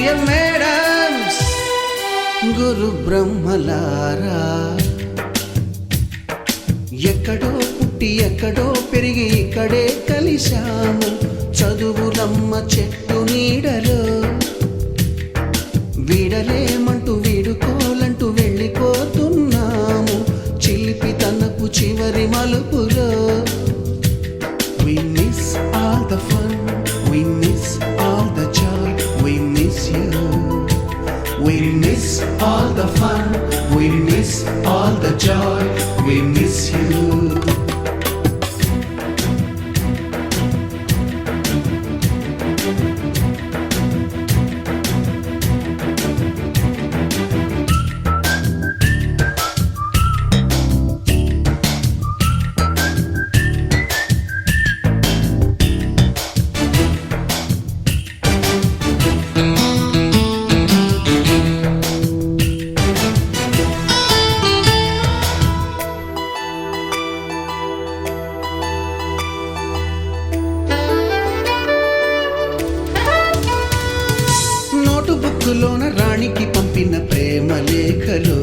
Dear madams, గురు బ్రహ్మలారా, ఎక్కడో పుట్టి ఎక్కడో పెరిగి ఇక్కడే కలిశాము చదువులమ్మ చెట్టు నీడలో. వీడలేమంటూ వీడుకోలంటూ వెళ్ళిపోతున్నాము చిలిపి తనకు చివరి మలుపులో. We miss all the fun, we miss all the joy, we miss you. We miss all the fun, we miss all the joy, we miss you. బుక్కులోన రాణికి పంపిన ప్రేమ లేఖలు,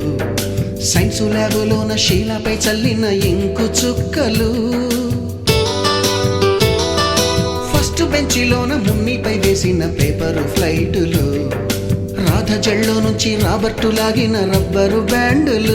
సైన్సు ల్యాబులోన శీలపై చల్లిన ఇంకు చుక్కలు, ఫస్ట్ బెంచిలోన ముమ్మిపై వేసిన పేపరు ఫ్లైటులు, రాధ జల్లో నుంచి రాబర్టు లాగిన rubber బ్యాండులు.